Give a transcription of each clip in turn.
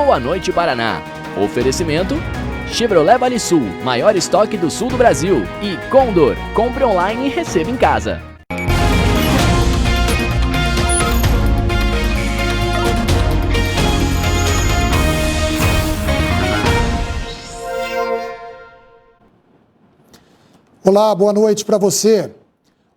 Boa Noite Paraná. Oferecimento Chevrolet Vale Sul, maior estoque do sul do Brasil. E Condor, compre online e receba em casa. Olá, boa noite para você.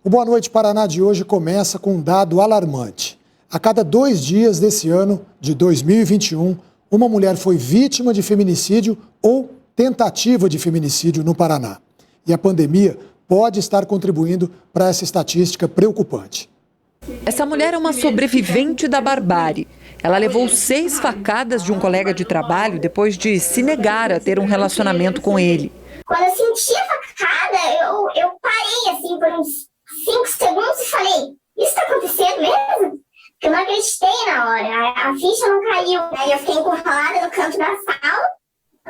O Boa Noite Paraná de hoje começa com um dado alarmante. A cada 2 dias desse ano de 2021, uma mulher foi vítima de feminicídio ou tentativa de feminicídio no Paraná. E a pandemia pode estar contribuindo para essa estatística preocupante. Essa mulher é uma sobrevivente da barbárie. Ela levou 6 facadas de um colega de trabalho depois de se negar a ter um relacionamento com ele. Quando eu senti a facada, eu parei assim por uns 5 segundos e falei, isso tá acontecendo mesmo? Porque eu não acreditei na hora, a ficha não caiu. Aí eu fiquei encurralada no canto da sala,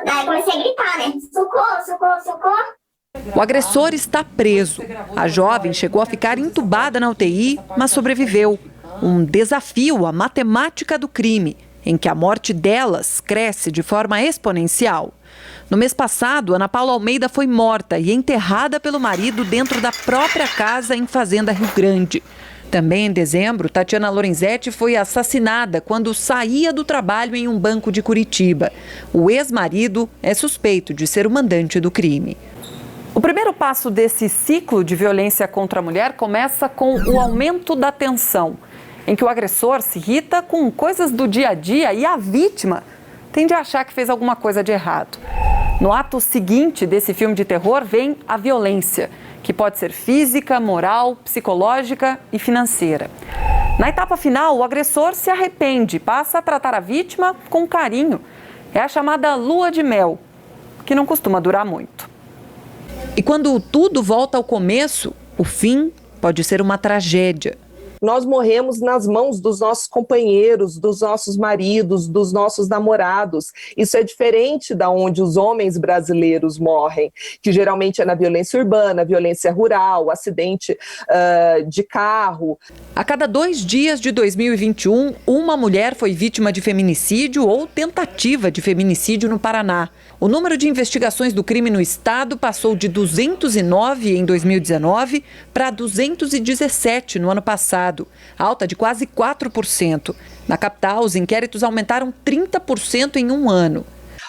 daí comecei a gritar, né? Socorro, socorro, socorro. O agressor está preso. A jovem chegou a ficar entubada na UTI, mas sobreviveu. Um desafio à matemática do crime, em que a morte delas cresce de forma exponencial. No mês passado, Ana Paula Almeida foi morta e enterrada pelo marido dentro da própria casa em Fazenda Rio Grande. Também em dezembro, Tatiana Lorenzetti foi assassinada quando saía do trabalho em um banco de Curitiba. O ex-marido é suspeito de ser o mandante do crime. O primeiro passo desse ciclo de violência contra a mulher começa com o aumento da tensão, em que o agressor se irrita com coisas do dia a dia e a vítima tende a achar que fez alguma coisa de errado. No ato seguinte desse filme de terror vem a violência, que pode ser física, moral, psicológica e financeira. Na etapa final, o agressor se arrepende, passa a tratar a vítima com carinho. É a chamada lua de mel, que não costuma durar muito. E quando tudo volta ao começo, o fim pode ser uma tragédia. Nós morremos nas mãos dos nossos companheiros, dos nossos maridos, dos nossos namorados. Isso é diferente da onde os homens brasileiros morrem, que geralmente é na violência urbana, violência rural, acidente de carro. A cada 2 dias de 2021, uma mulher foi vítima de feminicídio ou tentativa de feminicídio no Paraná. O número de investigações do crime no estado passou de 209 em 2019 para 217 no ano passado, alta de quase 4%. Na capital, os inquéritos aumentaram 30% em um ano.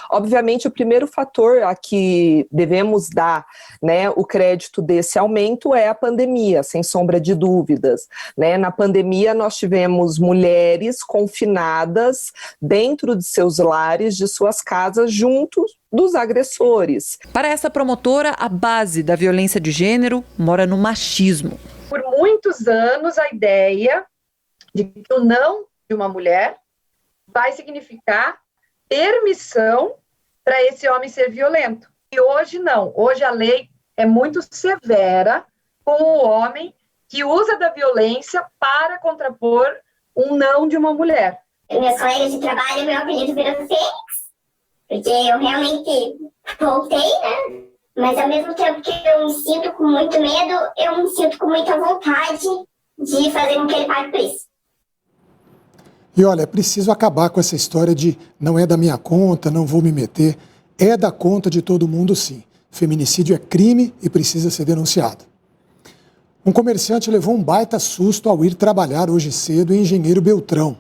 Obviamente, o primeiro fator a que devemos dar, né, o crédito desse aumento é a pandemia, sem sombra de dúvidas. Né? Na pandemia, nós tivemos mulheres confinadas dentro de seus lares, de suas casas, junto dos agressores. Para essa promotora, a base da violência de gênero mora no machismo. Por muitos anos, a ideia de que o não de uma mulher vai significar permissão para esse homem ser violento. E hoje não. Hoje a lei é muito severa com o homem que usa da violência para contrapor um não de uma mulher. Meus colegas de trabalho, meu apelido virou Fênix, porque eu realmente voltei, né? Mas ao mesmo tempo que eu me sinto com muito medo, eu me sinto com muita vontade de fazer com que ele pague por isso. E olha, é preciso acabar com essa história de não é da minha conta, não vou me meter. É da conta de todo mundo, sim. Feminicídio é crime e precisa ser denunciado. Um comerciante levou um baita susto ao ir trabalhar hoje cedo em Engenheiro Beltrão.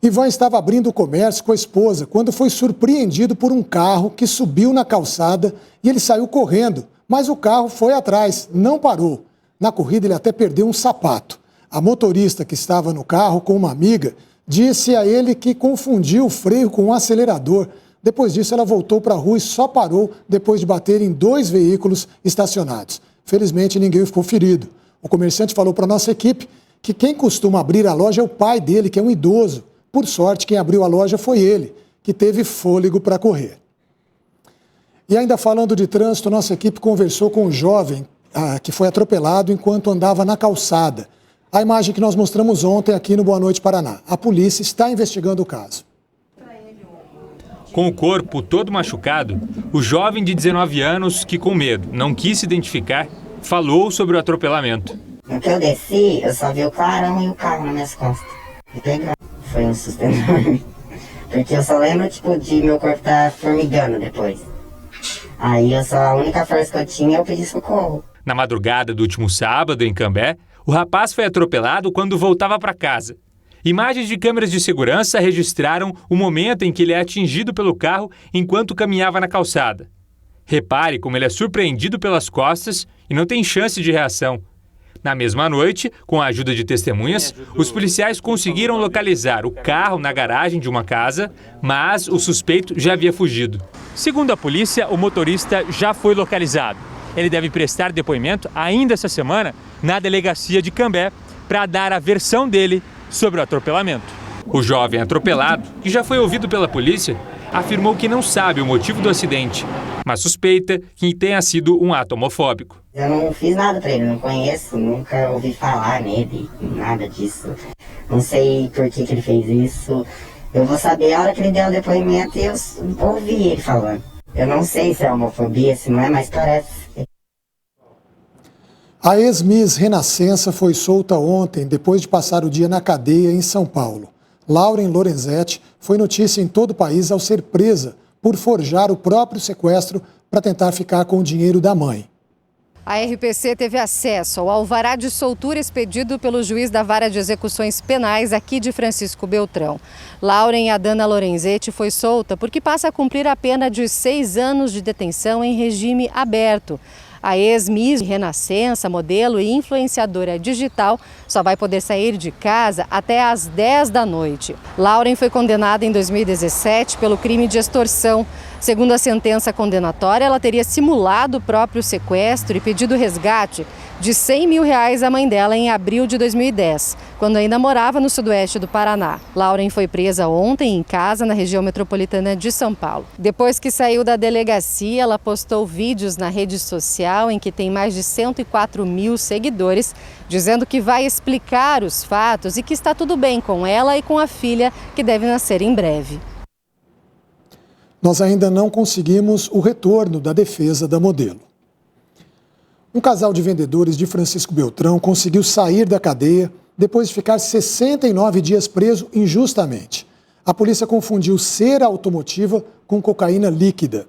Ivan estava abrindo o comércio com a esposa quando foi surpreendido por um carro que subiu na calçada e ele saiu correndo, mas o carro foi atrás, não parou. Na corrida ele até perdeu um sapato. A motorista que estava no carro com uma amiga disse a ele que confundiu o freio com o acelerador. Depois disso, ela voltou para a rua e só parou depois de bater em 2 veículos estacionados. Felizmente, ninguém ficou ferido. O comerciante falou para a nossa equipe que quem costuma abrir a loja é o pai dele, que é um idoso. Por sorte, quem abriu a loja foi ele, que teve fôlego para correr. E ainda falando de trânsito, nossa equipe conversou com um jovem que foi atropelado enquanto andava na calçada. A imagem que nós mostramos ontem aqui no Boa Noite Paraná. A polícia está investigando o caso. Com o corpo todo machucado, o jovem de 19 anos, que com medo não quis se identificar, falou sobre o atropelamento. No que eu desci, eu só vi o clarão e o carro nas minhas costas. Foi um susto enorme. Porque eu só lembro, tipo, de meu corpo tá formigando depois. Aí a única força que eu tinha, eu pedi socorro. Na madrugada do último sábado, em Cambé, o rapaz foi atropelado quando voltava para casa. Imagens de câmeras de segurança registraram o momento em que ele é atingido pelo carro enquanto caminhava na calçada. Repare como ele é surpreendido pelas costas e não tem chance de reação. Na mesma noite, com a ajuda de testemunhas, os policiais conseguiram localizar o carro na garagem de uma casa, mas o suspeito já havia fugido. Segundo a polícia, o motorista já foi localizado. Ele deve prestar depoimento ainda essa semana na delegacia de Cambé para dar a versão dele sobre o atropelamento. O jovem atropelado, que já foi ouvido pela polícia, afirmou que não sabe o motivo do acidente, mas suspeita que tenha sido um ato homofóbico. Eu não fiz nada pra ele, não conheço, nunca ouvi falar nele, nada disso. Não sei por que ele fez isso. Eu vou saber a hora que ele der o depoimento e eu ouvi ele falando. Eu não sei se é homofobia, se não é, mas parece. A ex-Miss Renascença foi solta ontem, depois de passar o dia na cadeia em São Paulo. Lauren Lorenzetti foi notícia em todo o país ao ser presa por forjar o próprio sequestro para tentar ficar com o dinheiro da mãe. A RPC teve acesso ao alvará de soltura expedido pelo juiz da Vara de Execuções Penais aqui de Francisco Beltrão. Lauren Adana Lorenzetti foi solta porque passa a cumprir a pena de 6 anos de detenção em regime aberto. A ex-Miss Renascença, modelo e influenciadora digital, só vai poder sair de casa até às 10 da noite. Lauren foi condenada em 2017 pelo crime de extorsão. Segundo a sentença condenatória, ela teria simulado o próprio sequestro e pedido resgate de R$100 mil à mãe dela em abril de 2010, quando ainda morava no sudoeste do Paraná. Lauren foi presa ontem em casa, na região metropolitana de São Paulo. Depois que saiu da delegacia, ela postou vídeos na rede social em que tem mais de 104 mil seguidores, dizendo que vai explicar os fatos e que está tudo bem com ela e com a filha, que deve nascer em breve. Nós ainda não conseguimos o retorno da defesa da modelo. Um casal de vendedores de Francisco Beltrão conseguiu sair da cadeia depois de ficar 69 dias preso injustamente. A polícia confundiu cera automotiva com cocaína líquida.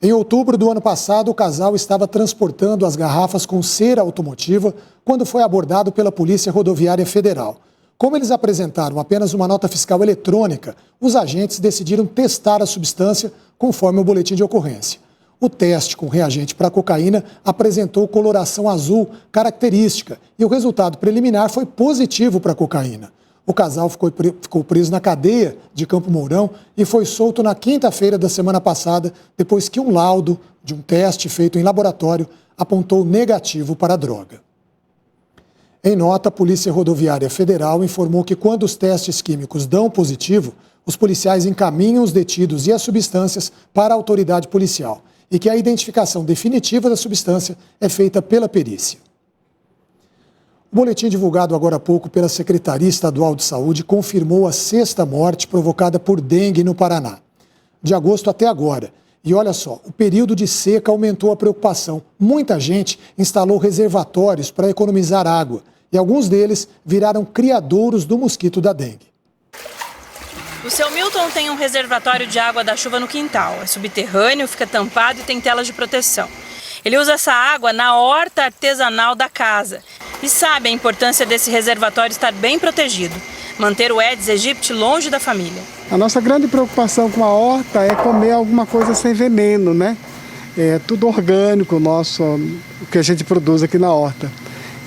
Em outubro do ano passado, o casal estava transportando as garrafas com cera automotiva quando foi abordado pela Polícia Rodoviária Federal. Como eles apresentaram apenas uma nota fiscal eletrônica, os agentes decidiram testar a substância conforme o boletim de ocorrência. O teste com reagente para cocaína apresentou coloração azul característica e o resultado preliminar foi positivo para cocaína. O casal ficou preso na cadeia de Campo Mourão e foi solto na quinta-feira da semana passada, depois que um laudo de um teste feito em laboratório apontou negativo para a droga. Em nota, a Polícia Rodoviária Federal informou que quando os testes químicos dão positivo, os policiais encaminham os detidos e as substâncias para a autoridade policial e que a identificação definitiva da substância é feita pela perícia. O boletim divulgado agora há pouco pela Secretaria Estadual de Saúde confirmou a 6ª morte provocada por dengue no Paraná, de agosto até agora. E olha só, o período de seca aumentou a preocupação. Muita gente instalou reservatórios para economizar água e alguns deles viraram criadouros do mosquito da dengue. O seu Milton tem um reservatório de água da chuva no quintal. É subterrâneo, fica tampado e tem telas de proteção. Ele usa essa água na horta artesanal da casa e sabe a importância desse reservatório estar bem protegido. Manter o Aedes aegypti longe da família. A nossa grande preocupação com a horta é comer alguma coisa sem veneno, né? É tudo orgânico nosso, o que a gente produz aqui na horta.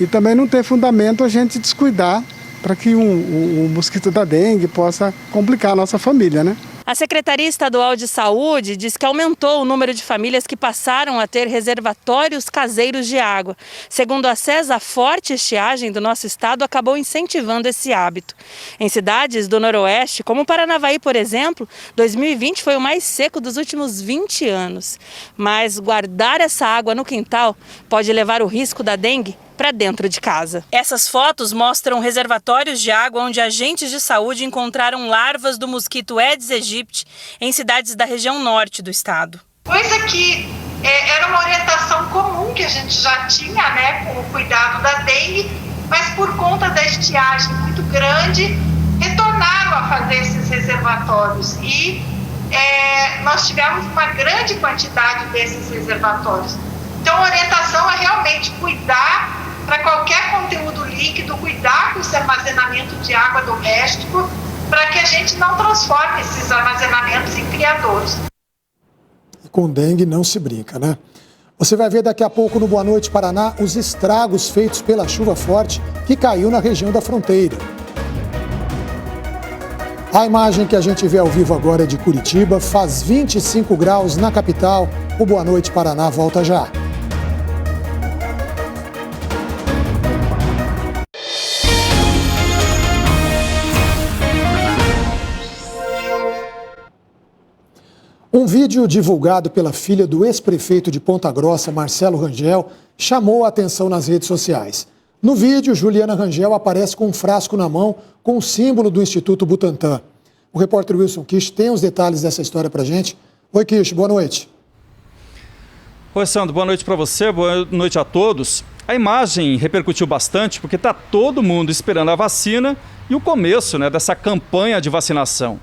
E também não ter fundamento a gente descuidar para que o mosquito da dengue possa complicar a nossa família, né? A Secretaria Estadual de Saúde diz que aumentou o número de famílias que passaram a ter reservatórios caseiros de água. Segundo a SES, a forte estiagem do nosso estado acabou incentivando esse hábito. Em cidades do noroeste, como Paranavaí, por exemplo, 2020 foi o mais seco dos últimos 20 anos. Mas guardar essa água no quintal pode levar o risco da dengue para dentro de casa. Essas fotos mostram reservatórios de água onde agentes de saúde encontraram larvas do mosquito Aedes aegypti em cidades da região norte do estado. Coisa que era uma orientação comum que a gente já tinha, né, com o cuidado da dengue, mas por conta da estiagem muito grande, retornaram começaram a fazer esses reservatórios e nós tivemos uma grande quantidade desses reservatórios. Então, a orientação é realmente cuidar para qualquer conteúdo líquido, cuidar com esse armazenamento de água doméstico, para que a gente não transforme esses armazenamentos em criadouros. E com dengue não se brinca, né? Você vai ver daqui a pouco no Boa Noite Paraná os estragos feitos pela chuva forte que caiu na região da fronteira. A imagem que a gente vê ao vivo agora é de Curitiba, faz 25 graus na capital. O Boa Noite Paraná volta já. Um vídeo divulgado pela filha do ex-prefeito de Ponta Grossa, Marcelo Rangel, chamou a atenção nas redes sociais. No vídeo, Juliana Rangel aparece com um frasco na mão com o símbolo do Instituto Butantan. O repórter Wilson Kish tem os detalhes dessa história pra gente. Oi, Kish, boa noite. Oi, Sandro, boa noite para você, boa noite a todos. A imagem repercutiu bastante porque está todo mundo esperando a vacina e o começo dessa campanha de vacinação.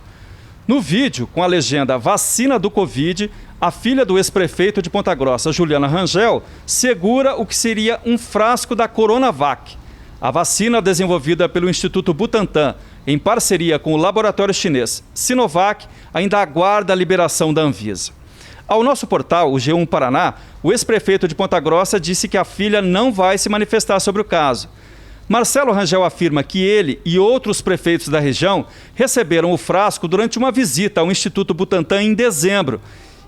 No vídeo, com a legenda Vacina do Covid, a filha do ex-prefeito de Ponta Grossa, Juliana Rangel, segura o que seria um frasco da Coronavac. A vacina desenvolvida pelo Instituto Butantan, em parceria com o laboratório chinês Sinovac, ainda aguarda a liberação da Anvisa. Ao nosso portal, o G1 Paraná, o ex-prefeito de Ponta Grossa disse que a filha não vai se manifestar sobre o caso. Marcelo Rangel afirma que ele e outros prefeitos da região receberam o frasco durante uma visita ao Instituto Butantan em dezembro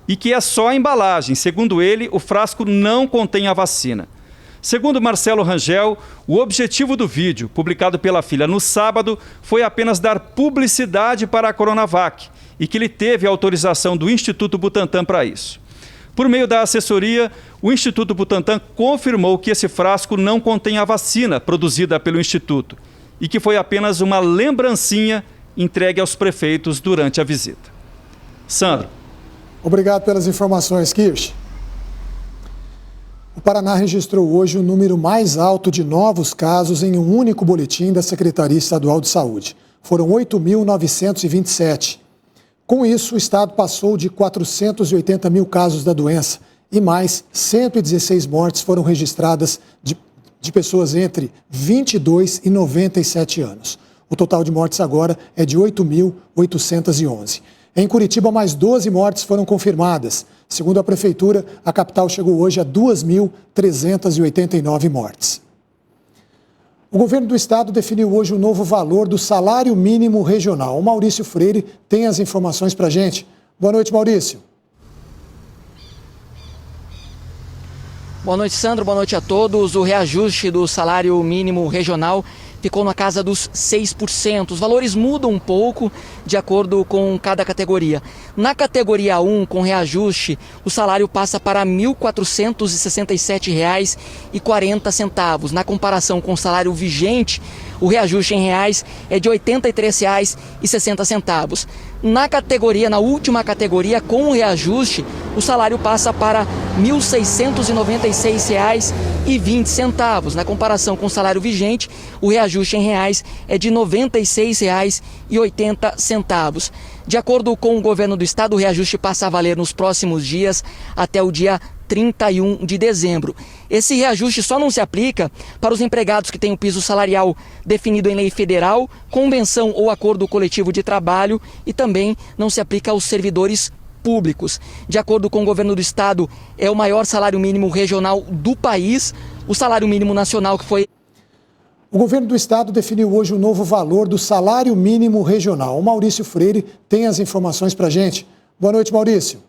e que é só a embalagem. Segundo ele, o frasco não contém a vacina. Segundo Marcelo Rangel, o objetivo do vídeo, publicado pela filha no sábado, foi apenas dar publicidade para a Coronavac e que ele teve a autorização do Instituto Butantan para isso. Por meio da assessoria, o Instituto Butantan confirmou que esse frasco não contém a vacina produzida pelo Instituto e que foi apenas uma lembrancinha entregue aos prefeitos durante a visita. Sandro. Obrigado pelas informações, Kirsch. O Paraná registrou hoje o número mais alto de novos casos em um único boletim da Secretaria Estadual de Saúde. Foram 8.927. Com isso, o estado passou de 480 mil casos da doença e mais 116 mortes foram registradas de pessoas entre 22 e 97 anos. O total de mortes agora é de 8.811. Em Curitiba, mais 12 mortes foram confirmadas. Segundo a Prefeitura, a capital chegou hoje a 2.389 mortes. O governo do estado definiu hoje o novo valor do salário mínimo regional. O Maurício Freire tem as informações para a gente. Boa noite, Maurício. Boa noite, Sandro. Boa noite a todos. O reajuste do salário mínimo regional ficou na casa dos 6%. Os valores mudam um pouco de acordo com cada categoria. Na categoria 1, com reajuste, o salário passa para R$ 1.467,40. Na comparação com o salário vigente, o reajuste em reais é de R$ 83,60. Na última categoria, com o reajuste, o salário passa para R$ 1.696,20. Na comparação com o salário vigente, o reajuste em reais é de R$ 96,80. De acordo com o governo do estado, o reajuste passa a valer nos próximos dias até o dia 31 de dezembro. Esse reajuste só não se aplica para os empregados que têm o piso salarial definido em lei federal, convenção ou acordo coletivo de trabalho, e também não se aplica aos servidores públicos. De acordo com o governo do estado, é o maior salário mínimo regional do país. O salário mínimo nacional que foi... O governo do estado definiu hoje o novo valor do salário mínimo regional. O Maurício Freire tem as informações para a gente. Boa noite, Maurício.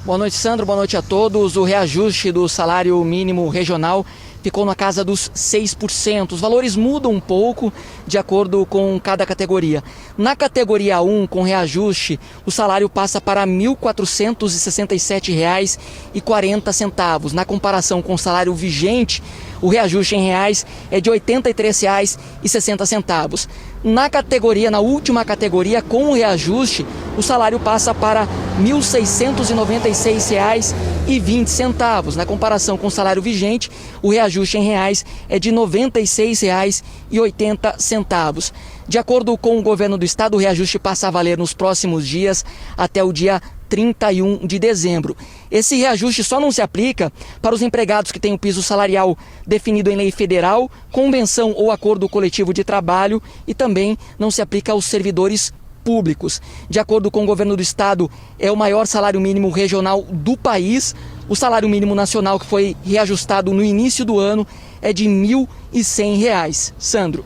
Boa noite, Sandro. Boa noite a todos. O reajuste do salário mínimo regional ficou na casa dos 6%. Os valores mudam um pouco de acordo com cada categoria. Na categoria 1, com reajuste, o salário passa para R$ 1.467,40. Na comparação com o salário vigente, o reajuste em reais é de R$ 83,60. Na última categoria, com o reajuste, o salário passa para R$ 1.696,20. Na comparação com o salário vigente, o reajuste em reais é de R$ 96,80. De acordo com o governo do estado, o reajuste passa a valer nos próximos dias até o dia 31 de dezembro. Esse reajuste só não se aplica para os empregados que têm o piso salarial definido em lei federal, convenção ou acordo coletivo de trabalho, e também não se aplica aos servidores públicos. De acordo com o governo do estado, é o maior salário mínimo regional do país. O salário mínimo nacional, que foi reajustado no início do ano, é de R$ 1.100. Sandro.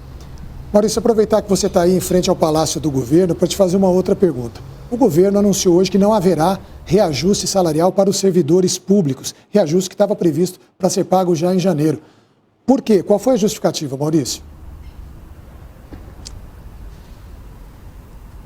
Maurício, aproveitar que você está aí em frente ao Palácio do Governo para te fazer uma outra pergunta. O governo anunciou hoje que não haverá reajuste salarial para os servidores públicos, reajuste que estava previsto para ser pago já em janeiro. Por quê? Qual foi a justificativa, Maurício?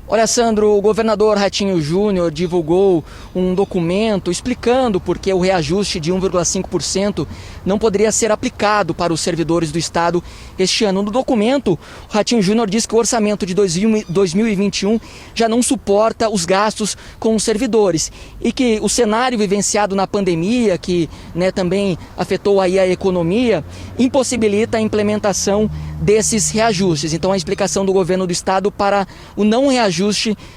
Olha, Sandro, o governador Ratinho Júnior divulgou um documento explicando por que o reajuste de 1,5% não poderia ser aplicado para os servidores do estado este ano. No documento, o Ratinho Júnior diz que o orçamento de 2021 já não suporta os gastos com os servidores e que o cenário vivenciado na pandemia, que também afetou aí a economia, impossibilita a implementação desses reajustes. Então, a explicação do governo do estado para o não reajuste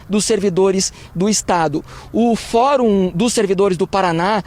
dos servidores do estado. O Fórum dos Servidores do Paraná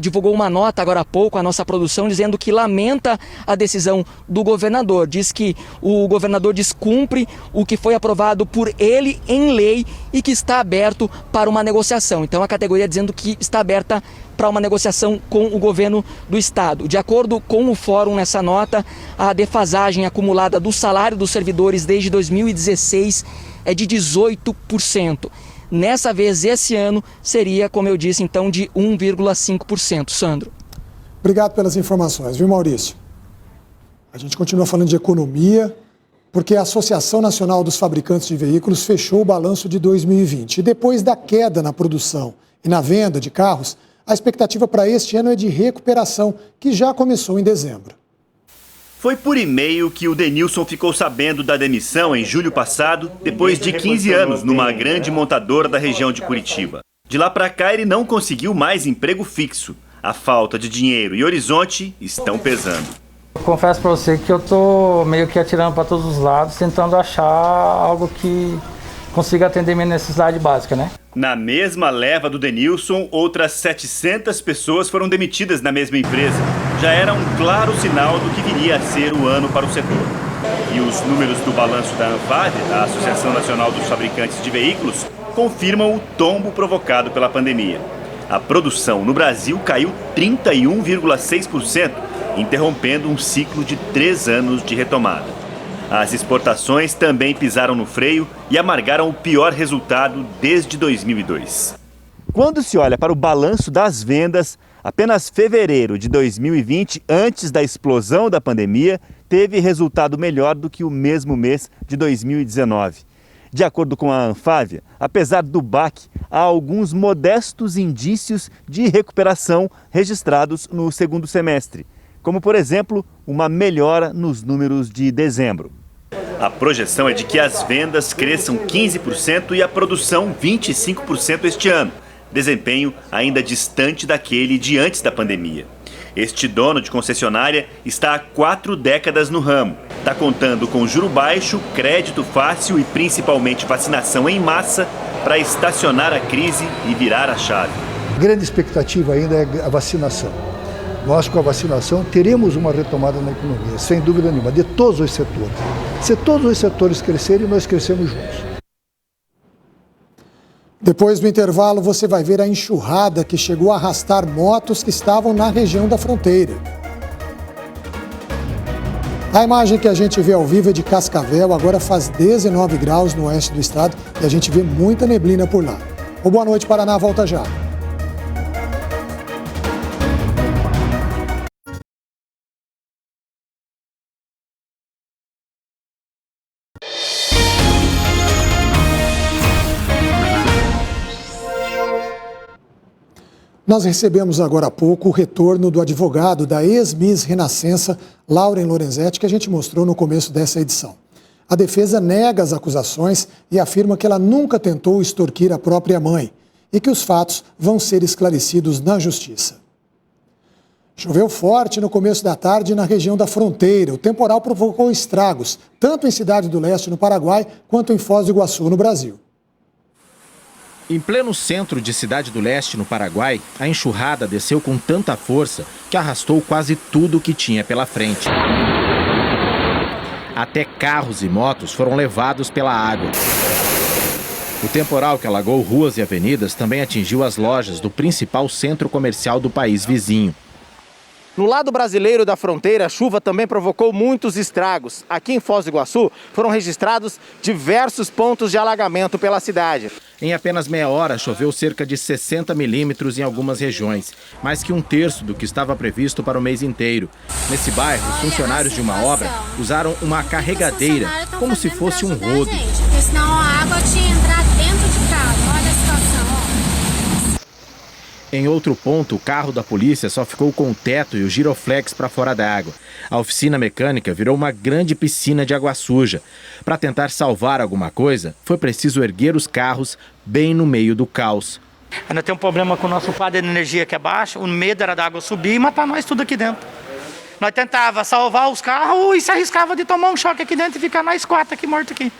divulgou uma nota agora há pouco, a nossa produção, dizendo que lamenta a decisão do governador. Diz que o governador descumpre o que foi aprovado por ele em lei e que está aberto para uma negociação. Então, a categoria dizendo que está aberta para uma negociação com o governo do estado. De acordo com o fórum, nessa nota, a defasagem acumulada do salário dos servidores desde 2016 é de 18%. Nessa vez, esse ano, seria, como eu disse, então, de 1,5%. Sandro. Obrigado pelas informações, viu, Maurício? A gente continua falando de economia, porque a Associação Nacional dos Fabricantes de Veículos fechou o balanço de 2020. E depois da queda na produção e na venda de carros, a expectativa para este ano é de recuperação, que já começou em dezembro. Foi por e-mail que o Denilson ficou sabendo da demissão em julho passado, depois de 15 anos numa grande montadora da região de Curitiba. De lá para cá, ele não conseguiu mais emprego fixo. A falta de dinheiro e horizonte estão pesando. Confesso para você que eu tô meio que atirando para todos os lados, tentando achar algo que consiga atender minha necessidade básica, né? Na mesma leva do Denilson, outras 700 pessoas foram demitidas na mesma empresa. Já era um claro sinal do que viria a ser o ano para o setor. E os números do balanço da ANFAVEA, a Associação Nacional dos Fabricantes de Veículos, confirmam o tombo provocado pela pandemia. A produção no Brasil caiu 31,6%, interrompendo um ciclo de 3 anos de retomada. As exportações também pisaram no freio e amargaram o pior resultado desde 2002. Quando se olha para o balanço das vendas, apenas fevereiro de 2020, antes da explosão da pandemia, teve resultado melhor do que o mesmo mês de 2019. De acordo com a ANFAVEA, apesar do baque, há alguns modestos indícios de recuperação registrados no segundo semestre, como, por exemplo, uma melhora nos números de dezembro. A projeção é de que as vendas cresçam 15% e a produção 25% este ano, desempenho ainda distante daquele de antes da pandemia. Este dono de concessionária está há 4 décadas no ramo. Está contando com juro baixo, crédito fácil e principalmente vacinação em massa para estacionar a crise e virar a chave. A grande expectativa ainda é a vacinação. Nós, com a vacinação, teremos uma retomada na economia, sem dúvida nenhuma, de todos os setores. Se todos os setores crescerem, nós crescemos juntos. Depois do intervalo, você vai ver a enxurrada que chegou a arrastar motos que estavam na região da fronteira. A imagem que a gente vê ao vivo é de Cascavel, agora faz 19 graus no oeste do estado e a gente vê muita neblina por lá. O Boa Noite Paraná volta já. Nós recebemos agora há pouco o retorno do advogado da ex-Miss Renascença, Lauren Lorenzetti, que a gente mostrou no começo dessa edição. A defesa nega as acusações e afirma que ela nunca tentou extorquir a própria mãe e que os fatos vão ser esclarecidos na justiça. Choveu forte no começo da tarde na região da fronteira. O temporal provocou estragos, tanto em Cidade do Leste, no Paraguai, quanto em Foz do Iguaçu, no Brasil. Em pleno centro de Cidade do Leste, no Paraguai, a enxurrada desceu com tanta força que arrastou quase tudo o que tinha pela frente. Até carros e motos foram levados pela água. O temporal que alagou ruas e avenidas também atingiu as lojas do principal centro comercial do país vizinho. No lado brasileiro da fronteira, a chuva também provocou muitos estragos. Aqui em Foz do Iguaçu foram registrados diversos pontos de alagamento pela cidade. Em apenas meia hora, choveu cerca de 60 milímetros em algumas regiões, mais que um terço do que estava previsto para o mês inteiro. Nesse bairro, os funcionários de uma obra usaram uma carregadeira, como se fosse um rodo. Porque senão a água tinha entrado dentro de casa. Olha a situação, ó. Em outro ponto, o carro da polícia só ficou com o teto e o giroflex para fora da água. A oficina mecânica virou uma grande piscina de água suja. Para tentar salvar alguma coisa, foi preciso erguer os carros bem no meio do caos. Ainda tem um problema com o nosso quadro de energia que é baixo, o medo era da água subir e matar nós tudo aqui dentro. Nós tentava salvar os carros e se arriscava de tomar um choque aqui dentro e ficar nós quatro aqui mortos aqui.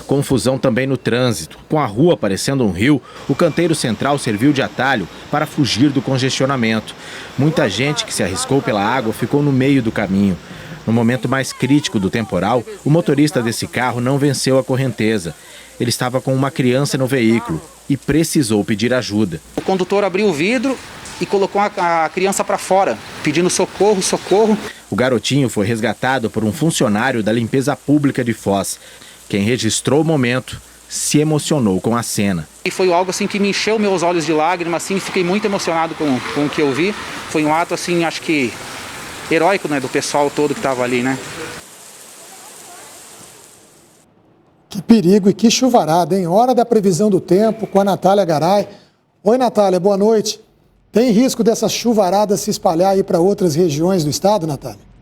Confusão também no trânsito. Com a rua parecendo um rio, o canteiro central serviu de atalho para fugir do congestionamento. Muita gente que se arriscou pela água ficou no meio do caminho. No momento mais crítico do temporal, o motorista desse carro não venceu a correnteza. Ele estava com uma criança no veículo e precisou pedir ajuda. O condutor abriu o vidro e colocou a criança para fora, pedindo socorro, socorro. O garotinho foi resgatado por um funcionário da limpeza pública de Foz. Quem registrou o momento se emocionou com a cena. E foi algo assim que me encheu meus olhos de lágrimas, assim, fiquei muito emocionado com o que eu vi. Foi um ato assim, acho que heróico, né, do pessoal todo que estava ali, né? Que perigo e que chuvarada, hein? Hora da previsão do tempo com a Natália Garay. Oi, Natália, boa noite. Tem risco dessa chuvarada se espalhar aí para outras regiões do estado, Natália?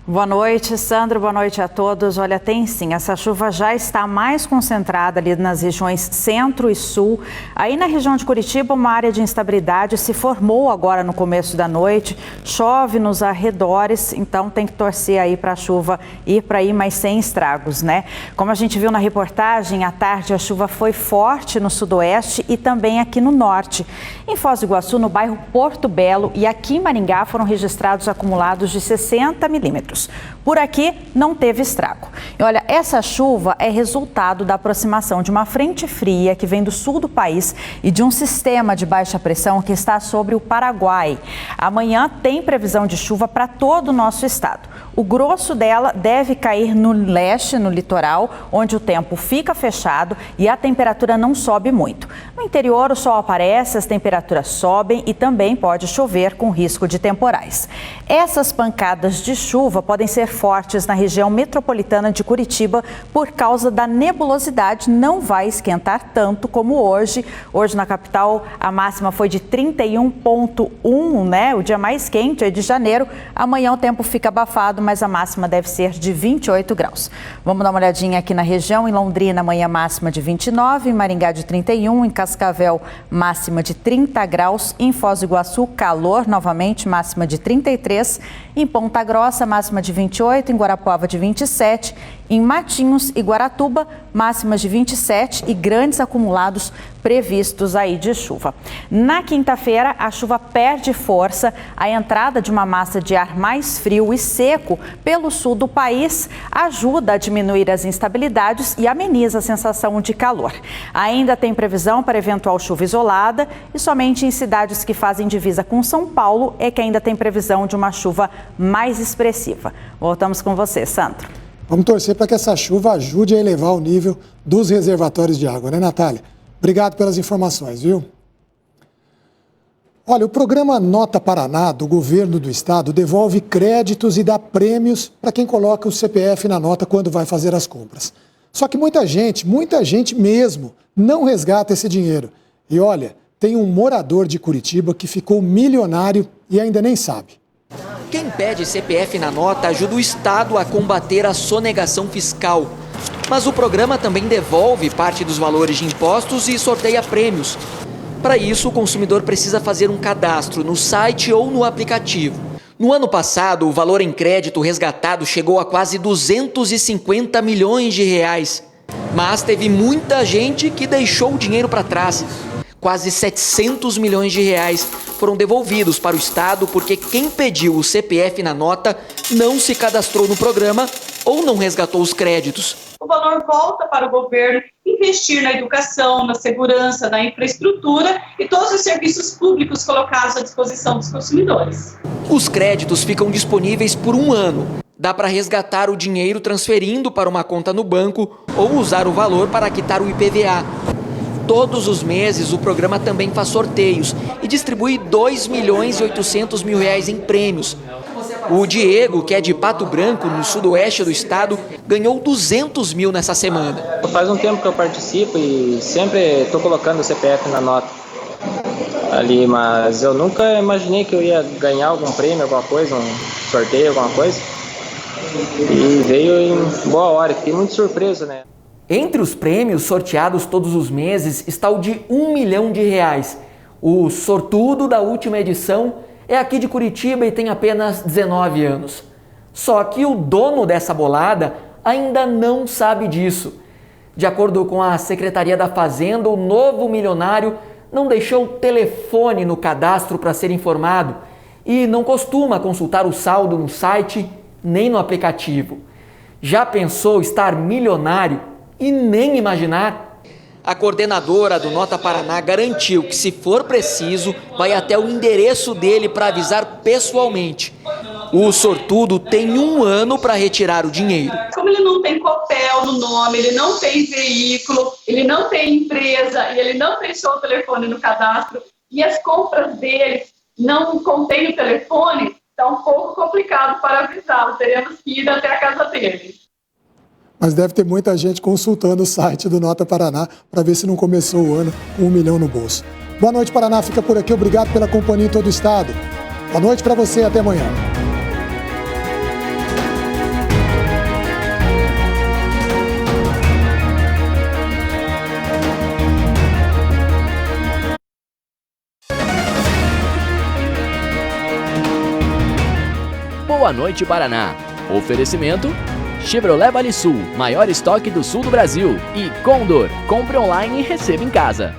Boa noite, Sandro. Boa noite a todos. Olha, tem sim, essa chuva já está mais concentrada ali nas regiões centro e sul. Aí na região de Curitiba, uma área de instabilidade se formou agora no começo da noite. Chove nos arredores, então tem que torcer aí para a chuva ir para aí, mas sem estragos, né? Como a gente viu na reportagem, à tarde a chuva foi forte no sudoeste e também aqui no norte. Em Foz do Iguaçu, no bairro Porto Belo e aqui em Maringá foram registrados acumulados de 60 milímetros. Por aqui não teve estrago. E olha, essa chuva é resultado da aproximação de uma frente fria que vem do sul do país e de um sistema de baixa pressão que está sobre o Paraguai. Amanhã tem previsão de chuva para todo o nosso estado. O grosso dela deve cair no leste, no litoral, onde o tempo fica fechado e a temperatura não sobe muito. No interior, o sol aparece, as temperaturas sobem e também pode chover com risco de temporais. Essas pancadas de chuva podem ser fortes na região metropolitana de Curitiba por causa da nebulosidade. Não vai esquentar tanto como hoje. Hoje na capital a máxima foi de 31,1, né? O dia mais quente é de janeiro. Amanhã o tempo fica abafado, mas a máxima deve ser de 28 graus. Vamos dar uma olhadinha aqui na região. Em Londrina, amanhã máxima de 29, em Maringá de 31, em Cascavel máxima de 30 graus, em Foz do Iguaçu calor novamente, máxima de 33, em Ponta Grossa máxima de 28, em Guarapuava de 27, em Matinhos e Guaratuba máximas de 27 e grandes acumulados previstos aí de chuva. Na quinta-feira, a chuva perde força. A entrada de uma massa de ar mais frio e seco pelo sul do país ajuda a diminuir as instabilidades e ameniza a sensação de calor. Ainda tem previsão para eventual chuva isolada e somente em cidades que fazem divisa com São Paulo é que ainda tem previsão de uma chuva mais expressiva. Voltamos com você, Sandro. Vamos torcer para que essa chuva ajude a elevar o nível dos reservatórios de água, né, Natália? Obrigado pelas informações, viu? Olha, o programa Nota Paraná, do governo do estado, devolve créditos e dá prêmios para quem coloca o CPF na nota quando vai fazer as compras. Só que muita gente mesmo, não resgata esse dinheiro. E olha, tem um morador de Curitiba que ficou milionário e ainda nem sabe. Quem pede CPF na nota ajuda o Estado a combater a sonegação fiscal. Mas o programa também devolve parte dos valores de impostos e sorteia prêmios. Para isso, o consumidor precisa fazer um cadastro no site ou no aplicativo. No ano passado, o valor em crédito resgatado chegou a quase 250 milhões de reais. Mas teve muita gente que deixou o dinheiro para trás. Quase 700 milhões de reais foram devolvidos para o Estado porque quem pediu o CPF na nota não se cadastrou no programa ou não resgatou os créditos. O valor volta para o governo investir na educação, na segurança, na infraestrutura e todos os serviços públicos colocados à disposição dos consumidores. Os créditos ficam disponíveis por 1 ano. Dá para resgatar o dinheiro transferindo para uma conta no banco ou usar o valor para quitar o IPVA. Todos os meses, o programa também faz sorteios e distribui 2 milhões e 800 mil reais em prêmios. O Diego, que é de Pato Branco, no sudoeste do estado, ganhou 200 mil nessa semana. Faz um tempo que eu participo e sempre estou colocando o CPF na nota ali, mas eu nunca imaginei que eu ia ganhar algum prêmio, alguma coisa, um sorteio, alguma coisa. E veio em boa hora, fiquei muito surpreso, né? Entre os prêmios sorteados todos os meses está o de 1 milhão de reais. O sortudo da última edição é aqui de Curitiba e tem apenas 19 anos. Só que o dono dessa bolada ainda não sabe disso. De acordo com a Secretaria da Fazenda, o novo milionário não deixou o telefone no cadastro para ser informado e não costuma consultar o saldo no site nem no aplicativo. Já pensou estar milionário e nem imaginar? A coordenadora do Nota Paraná garantiu que, se for preciso, vai até o endereço dele para avisar pessoalmente. O sortudo tem 1 ano para retirar o dinheiro. Como ele não tem Copel no nome, ele não tem veículo, ele não tem empresa e ele não deixou o telefone no cadastro e as compras dele não contêm o telefone, está um pouco complicado para avisá-lo. Teremos que ir até a casa dele. Mas deve ter muita gente consultando o site do Nota Paraná para ver se não começou o ano com 1 milhão no bolso. Boa noite, Paraná. Fica por aqui. Obrigado pela companhia em todo o estado. Boa noite para você e até amanhã. Boa noite, Paraná. Oferecimento Chevrolet Vale Sul, maior estoque do sul do Brasil. E Condor, compre online e receba em casa.